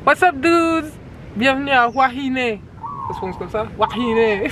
What's up dudes? Bienvenue à Wahine. Ça se prononce comme ça? Wahine.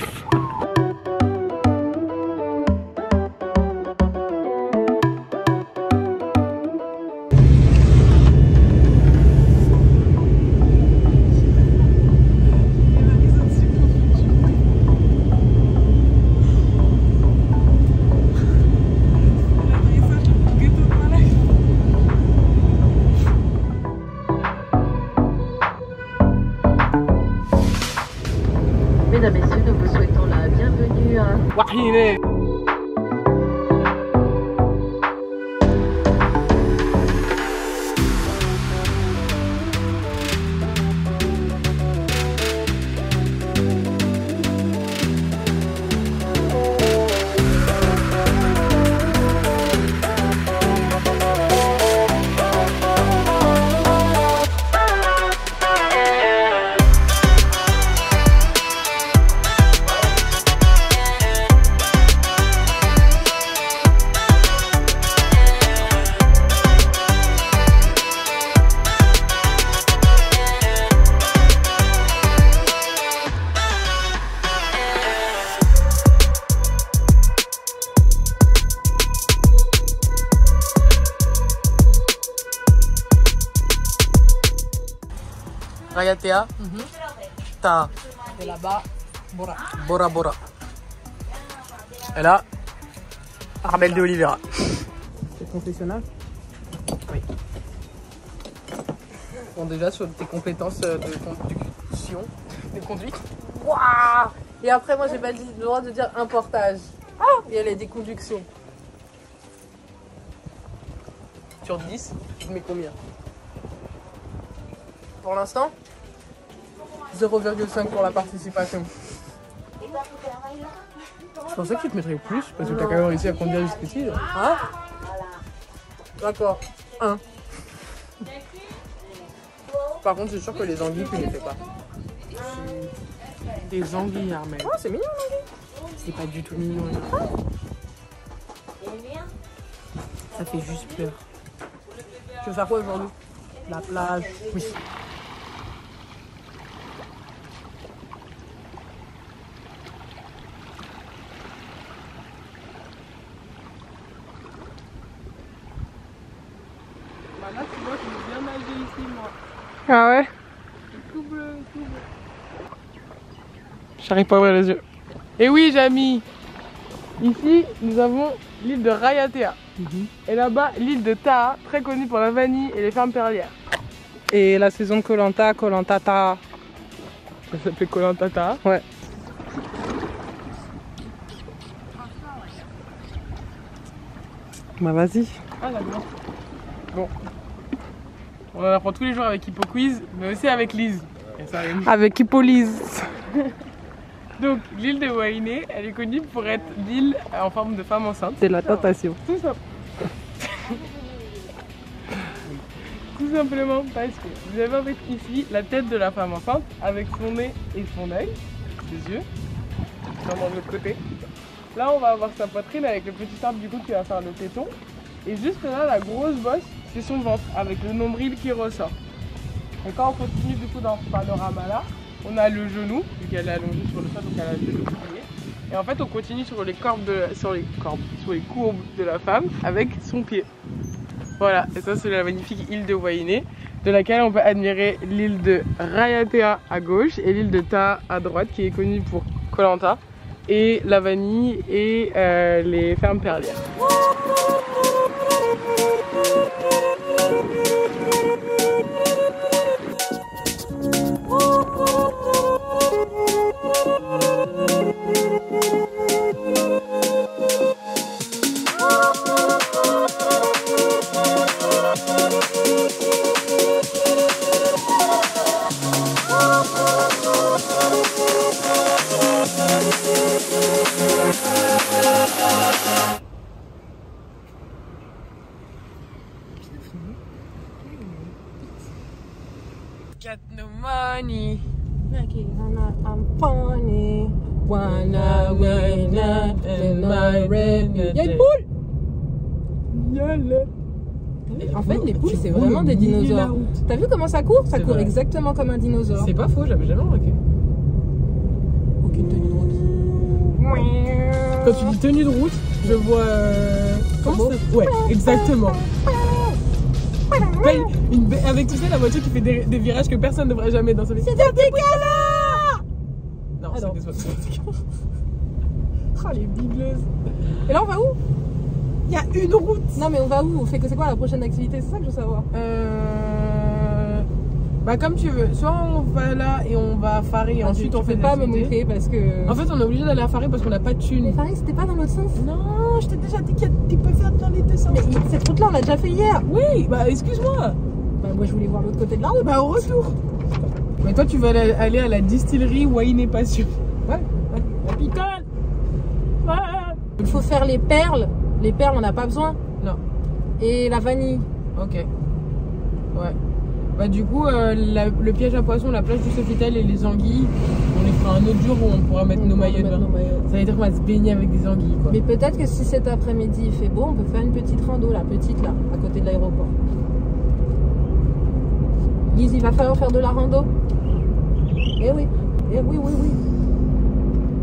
Mesdames et messieurs, nous vous souhaitons la bienvenue à Wahine. Rayatea, Ta, Et là-bas, Bora. Bora Bora. Et là, Armel de Oliveira. C'est confessionnal? Oui. Bon, déjà sur tes compétences de conduction, de conduite. Waouh! Et après, moi, j'ai pas le droit de dire un portage. Ah! Et elle a des conductions. Sur 10, tu mets combien? Pour l'instant, 0,5 pour la participation. Je pensais que tu te mettrais plus, parce que tu as quand même réussi à conduire jusqu'ici. Ah? D'accord. 1. Par contre, c'est sûr que les anguilles, tu ne les fais pas. Des anguilles, Armel. Oh, c'est mignon, l'anguille. C'est pas du tout mignon. Ça fait juste peur. Tu veux faire quoi aujourd'hui? La plage. Oui. Là, tu vois, je vais bien nager ici, moi. Ah ouais? Tout bleu, tout bleu. J'arrive pas à ouvrir les yeux. Et oui, Jamy. Ici, nous avons l'île de Rayatea. Et là-bas, l'île de Taha, très connue pour la vanille et les fermes perlières. Et la saison de Koh-Lanta, Koh-Lanta Taha. Ça s'appelait Koh-Lanta Taha? Ouais. Bah vas-y. Ah, d'accord. Bon. On en apprend tous les jours avec Hippo Quiz, mais aussi avec Lise. Et ça rime. Avec Hippolyse. Donc, l'île de Wahine, elle est connue pour être l'île en forme de femme enceinte. C'est la tentation. Tout ça. Tout simplement parce que vous avez en fait ici la tête de la femme enceinte avec son nez et son œil, ses yeux, vraiment de l'autre côté. Là, on va avoir sa poitrine avec le petit arbre du coup qui va faire le téton. Et juste là, la grosse bosse, c'est son ventre avec le nombril qui ressort. Et quand on continue du coup dans ce panorama là, on a le genou, vu qu'elle est allongée sur le sol, donc elle a le genou plié. Et en fait, on continue sur les courbes de la femme avec son pied. Voilà, et ça c'est la magnifique île de Wahine, de laquelle on peut admirer l'île de Rayatea à gauche et l'île de Taha à droite, qui est connue pour Koh-Lanta et la vanille et les fermes perlières. Got no money. I'm funny. Wanna win in my red. Y'a une boule. Y'a le. En fait, les poules, c'est vraiment des dinosaures. T'as vu comment ça court? Ça court exactement comme un dinosaure. C'est pas faux, j'avais jamais remarqué. Aucune tenue de route. Quand tu dis tenue de route, je vois. Comment ça? Ouais, exactement. Avec tu sais la voiture qui fait des virages que personne ne devrait jamais dans sa vie. C'est des décalés. Non, c'est des oiseaux. Oh les bigleuses. Et là on va où? Il y a une route. Non mais on va où? On fait que c'est quoi la prochaine activité? C'est ça que je veux savoir. Bah comme tu veux. Soit on va là et on va à Farid et ensuite on fait pas me montrer parce que. En fait on est obligé d'aller à Farid parce qu'on n'a pas de thune. Mais Farid c'était pas dans l'autre sens? Non, je t'ai déjà dit que tu peux faire dans les deux sens. Mais cette route là on l'a déjà fait hier. Oui, bah excuse-moi. Bah moi je voulais voir l'autre côté de la route. Bah au retour. Mais toi tu vas aller à la distillerie Wine Passion. Ouais. La picole. Ouais. Il faut faire les perles. Les perles on n'a pas besoin. Non. Et la vanille. Ok. Ouais. Bah du coup, le piège à poissons, la plage du Sofitel et les anguilles, on les fera un autre jour où on pourra mettre nos maillots de bain. Ça veut dire qu'on va se baigner avec des anguilles quoi. Mais peut-être que si cet après-midi il fait beau, on peut faire une petite rando, la petite là, à côté de l'aéroport. Lise, il va falloir faire de la rando. Eh oui, oui.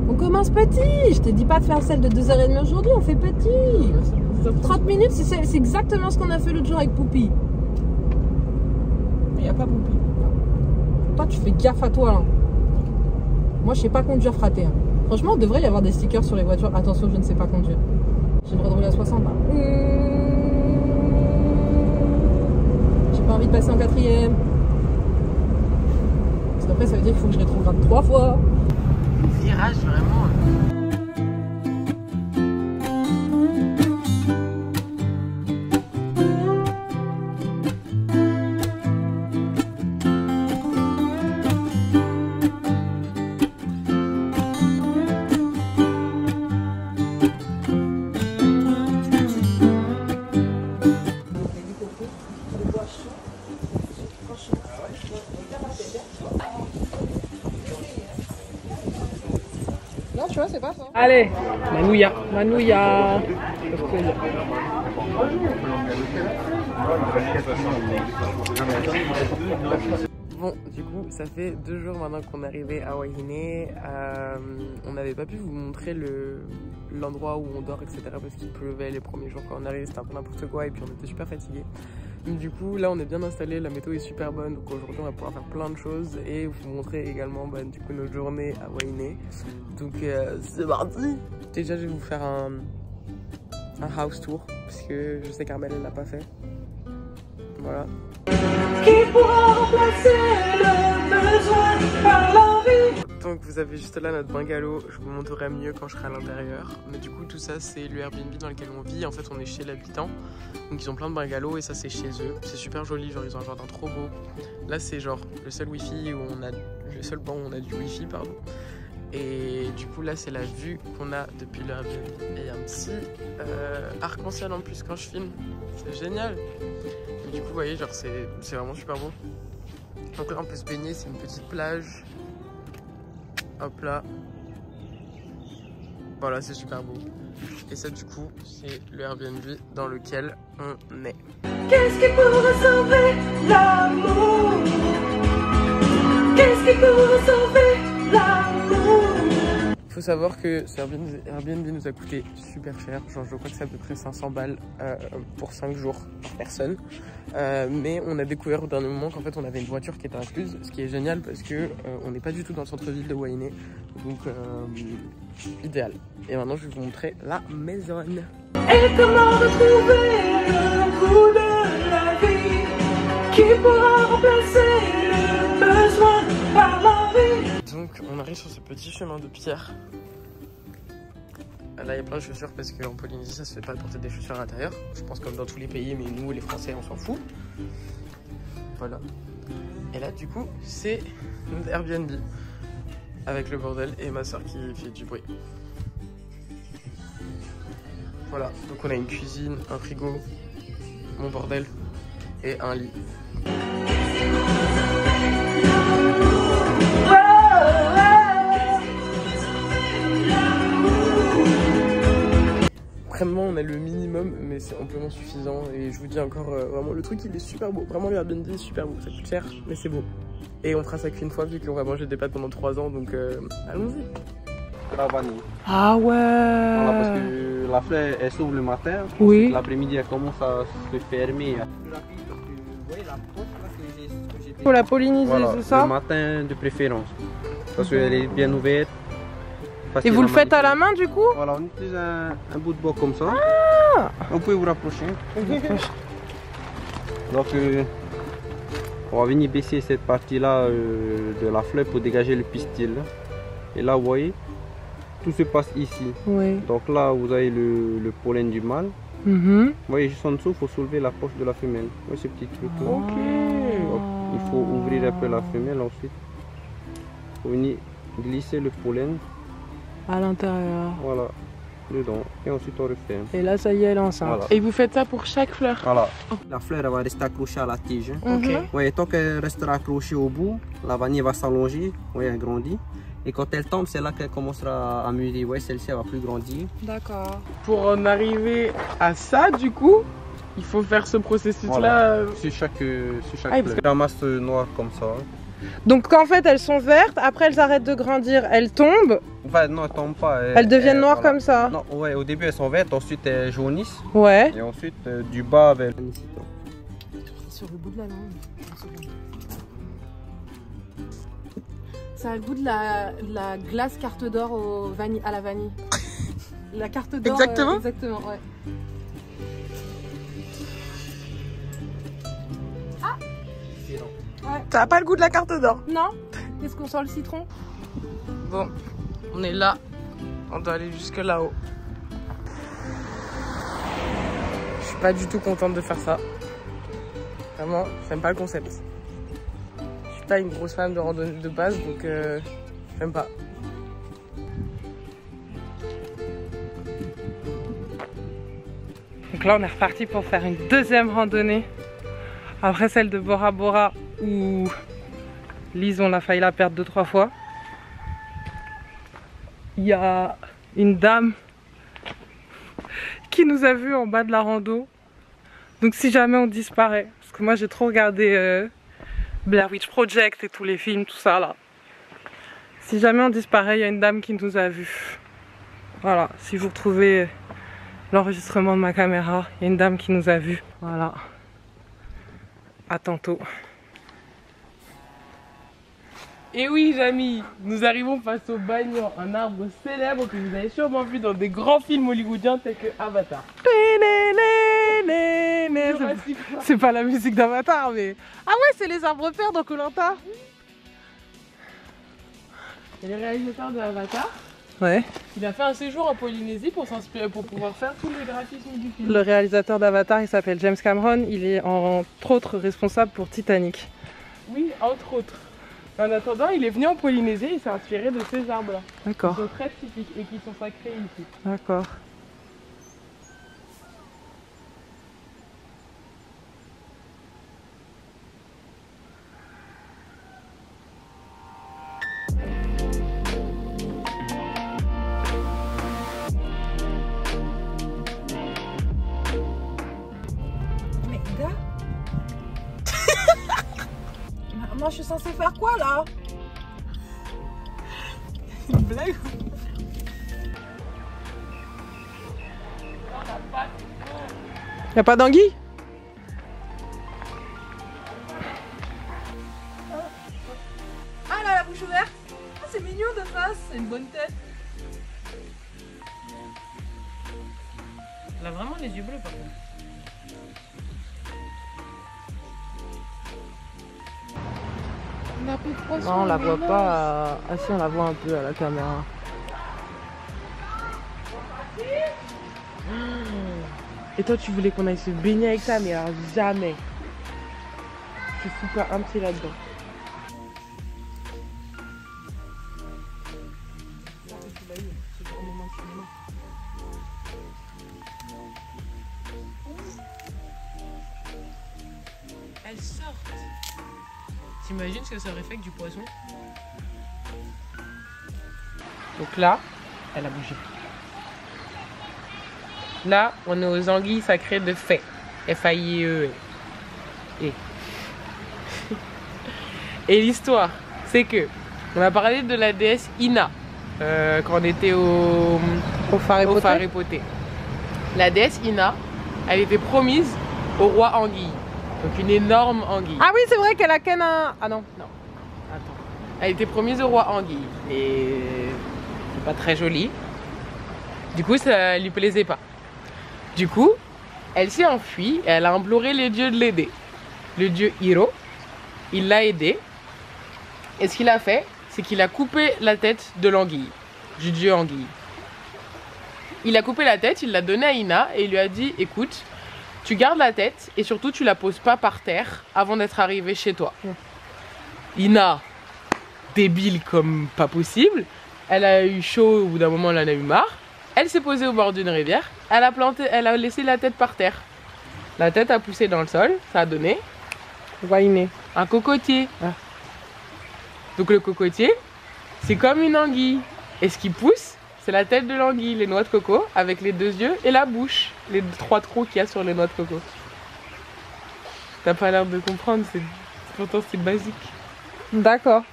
On commence petit. Je te dis pas de faire celle de 2h30 aujourd'hui, on fait petit. 30 minutes, c'est exactement ce qu'on a fait l'autre jour avec Poupi. Il n'y a pas Poupi. Toi, tu fais gaffe à toi là. Moi, je sais pas conduire fraté. Hein. Franchement, il devrait y avoir des stickers sur les voitures. Attention, je ne sais pas conduire. J'ai le droit de rouler à 60 là. J'ai pas envie de passer en 4ème. Parce qu'après, ça veut dire qu'il faut que je rétrograde 3 fois. Virage vraiment. Non, tu vois, c'est pas ça. Allez, Manouya. Bon, du coup, ça fait 2 jours maintenant qu'on est arrivé à Waihiné. On n'avait pas pu vous montrer l'endroit où on dort, etc. parce qu'il pleuvait les premiers jours quand on arrive, c'était un peu n'importe quoi et puis on était super fatigués. Donc, du coup, là, on est bien installé, la météo est super bonne, donc aujourd'hui, on va pouvoir faire plein de choses et vous montrer également du coup notre journée à Waihiné. Donc, c'est parti. Déjà, je vais vous faire un house tour parce que je sais qu'Armelle elle l'a pas fait. Voilà. Qui pourra remplacer le besoin par l'envie. Donc vous avez juste là notre bungalow, je vous montrerai mieux quand je serai à l'intérieur. Mais du coup tout ça c'est le Airbnb dans lequel on vit, en fait on est chez l'habitant. Donc ils ont plein de bungalows et ça c'est chez eux. C'est super joli, genre ils ont un jardin trop beau. Là c'est genre le seul wifi où on a, le seul banc où on a du wifi pardon. Et du coup là c'est la vue qu'on a depuis le Airbnb. Et il y a un petit arc-en-ciel en plus quand je filme, c'est génial. Mais du coup vous voyez genre c'est vraiment super beau. Donc là on peut se baigner, c'est une petite plage. Hop là. Voilà, c'est super beau. Et ça du coup, c'est le Airbnb dans lequel on est. Qu'est-ce qui pourrait sauver l'amour? Qu'est-ce qui pourrait sauver l'amour? Faut savoir que ce Airbnb nous a coûté super cher, genre je crois que c'est à peu près 500 balles pour 5 jours par personne. Mais on a découvert au dernier moment qu'en fait on avait une voiture qui était incluse, ce qui est génial parce que on n'est pas du tout dans le centre-ville de Waihiné, donc idéal. Et maintenant je vais vous montrer la maison. Et comment retrouver le goût de la vie qui pourra remplacer le besoin par l'envie. Donc on arrive sur ce petit chemin de pierre. Là il y a plein de chaussures parce qu'en Polynésie ça se fait pas de porter des chaussures à l'intérieur. Je pense comme dans tous les pays, mais nous les Français on s'en fout. Voilà. Et là du coup c'est notre Airbnb avec le bordel et ma soeur qui fait du bruit. Voilà, donc on a une cuisine, un frigo, mon bordel et un lit. Vraiment on a le minimum, mais c'est amplement suffisant. Et je vous dis encore, vraiment, le truc il est super beau. Vraiment, le Airbnb est super beau. Ça coûte cher, mais c'est beau. Et on fera ça qu'une fois, vu qu'on va manger des pâtes pendant 3 ans. Donc, allons-y. La vanille. Ah ouais. Voilà, parce que la fleur elle s'ouvre le matin. Oui. L'après-midi elle commence à se fermer. Faut la polliniser, Voilà, c'est ça? le matin de préférence. Parce qu'elle est bien ouverte. Et vous le faites à la main du coup? Voilà, on utilise un bout de bois comme ça. Ah. Vous pouvez vous rapprocher. Donc on va venir baisser cette partie-là de la fleur pour dégager le pistil. Et là vous voyez, tout se passe ici. Oui. Donc là vous avez le pollen du mâle. Vous voyez juste en dessous, il faut soulever la poche de la femelle. Vous voyez ce petit truc là. Ok. Donc, il faut ouvrir un peu la femelle ensuite. Il faut venir glisser le pollen. À l'intérieur. Voilà, dedans. Et ensuite on referme. Et là ça y est, elle est enceinte. Voilà. Et vous faites ça pour chaque fleur? Voilà. La fleur elle va rester accrochée à la tige. Ok. Ouais, tant qu'elle restera accrochée au bout, la vanille va s'allonger, ouais, elle grandit. Et quand elle tombe, c'est là qu'elle commencera à mûrir. Ouais, celle-ci elle va plus grandir. D'accord. Pour en arriver à ça, du coup, il faut faire ce processus-là. Voilà. Sur chaque Ah, fleur. La masse noire comme ça. Donc en fait elles sont vertes, après elles arrêtent de grandir, elles tombent, Enfin, non, elles tombent pas. elles deviennent noires voilà. comme ça. Non, ouais, au début elles sont vertes, ensuite elles jaunissent. Ouais. Et ensuite du bas vers. Sur le bout de la langue. Ça a le goût de la glace carte d'or à la vanille. La carte d'or. Exactement. Exactement, ouais. Ça a pas le goût de la carte d'or. Non. Qu'est-ce qu'on sent le citron? Bon, on est là. On doit aller jusque là-haut. Je suis pas du tout contente de faire ça. Vraiment, j'aime pas le concept. Je suis pas une grosse fan de randonnée de base, donc j'aime pas. Donc là on est reparti pour faire une deuxième randonnée. Après celle de Bora Bora où Lise on a failli la perdre 2-3 fois. Il y a une dame qui nous a vus en bas de la rando. Donc si jamais on disparaît, parce que moi j'ai trop regardé Blair Witch Project et tous les films, tout ça là. Si jamais on disparaît, il y a une dame qui nous a vus. Voilà, si vous retrouvez l'enregistrement de ma caméra, il y a une dame qui nous a vus. Voilà. À tantôt. Et oui, Jamy, nous arrivons face au Bagnan, un arbre célèbre que vous avez sûrement vu dans des grands films hollywoodiens tels que Avatar. C'est pas la musique d'Avatar, mais... Ah ouais, c'est les arbres pères dans Koh-Lanta. Et le réalisateur de Avatar, Ouais. il a fait un séjour en Polynésie pour s'inspirer, pour pouvoir faire tous les graphismes du film. Le réalisateur d'Avatar, il s'appelle James Cameron. Il est entre autres responsable pour Titanic. Oui, entre autres. En attendant, il est venu en Polynésie et il s'est inspiré de ces arbres-là. Qui D'accord, sont très typiques et qui sont sacrés ici. d'accord. Mais gars, moi je suis censée faire quoi là? Une blague? Y'a pas d'anguille? Ah là, la bouche ouverte! Ah, c'est mignon de face, c'est une bonne tête. Elle a vraiment les yeux bleus par contre. On a plus de poisson. Non, on la voit pas. Ah si, on la voit un peu à la caméra. Et toi, tu voulais qu'on aille se baigner avec ça, mais alors jamais. Je fous pas un pied là-dedans. Elles sortent. T'imagines ce que ça aurait fait avec du poisson? Donc là, elle a bougé. Là, on est aux anguilles sacrées de Fay. F-A-I-E. Et l'histoire, c'est que on a parlé de la déesse Ina quand on était au phare époté. La déesse Ina, elle était promise au roi Anguille. Donc une énorme anguille. Ah oui, c'est vrai qu'elle a qu'un... Ah non. Non. Attends. Elle était promise au roi Anguille. Et c'est pas très joli. Du coup, ça lui plaisait pas. Du coup, elle s'est enfuie et elle a imploré les dieux de l'aider. Le dieu Hiro, il l'a aidé. Et ce qu'il a fait, c'est qu'il a coupé la tête de l'anguille, du dieu anguille. Il a coupé la tête, il l'a donnée à Ina et il lui a dit, écoute, tu gardes la tête et surtout tu la poses pas par terre avant d'être arrivé chez toi. Ina, débile comme pas possible, elle a eu chaud, au bout d'un moment elle en a eu marre. Elle s'est posée au bord d'une rivière, elle a laissé la tête par terre. La tête a poussé dans le sol, ça a donné un cocotier. Ah. Donc le cocotier, c'est comme une anguille. Et ce qui pousse, c'est la tête de l'anguille, les noix de coco, avec les 2 yeux et la bouche, les 3 trous qu'il y a sur les noix de coco. T'as pas l'air de comprendre, pourtant c'est basique. D'accord.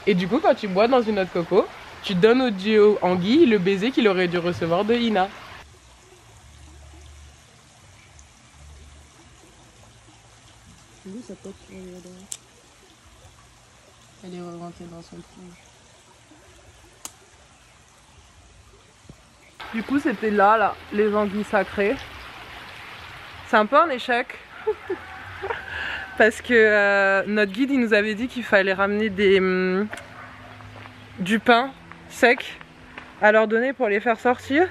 Et du coup, quand tu bois dans une noix de coco, tu donnes au dieu anguille le baiser qu'il aurait dû recevoir de Ina. Elle est remontée dans son trou. Du coup, c'était là, les anguilles sacrées. C'est un peu un échec. Parce que notre guide, il nous avait dit qu'il fallait ramener du pain sec à leur donner pour les faire sortir.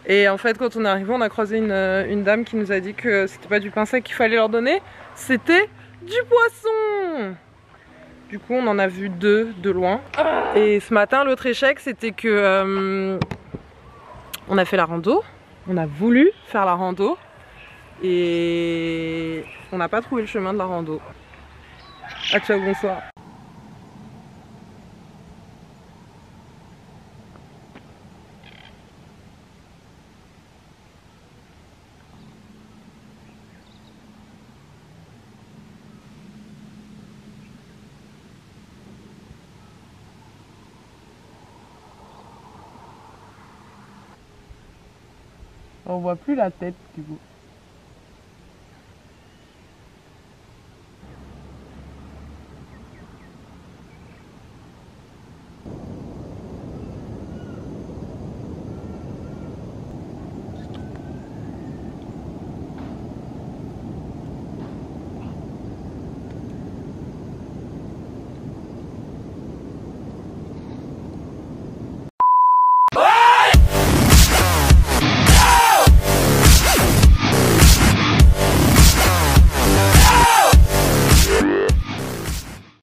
Et en fait, quand on est arrivé, on a croisé une dame qui nous a dit que c'était pas du pain sec qu'il fallait leur donner, c'était du poisson. Du coup, on en a vu 2 de loin. Et ce matin, l'autre échec, c'était que on a fait la rando. On a voulu faire la rando. Et on n'a pas trouvé le chemin de la rando. Ah ciao, bonsoir. On voit plus la tête du coup.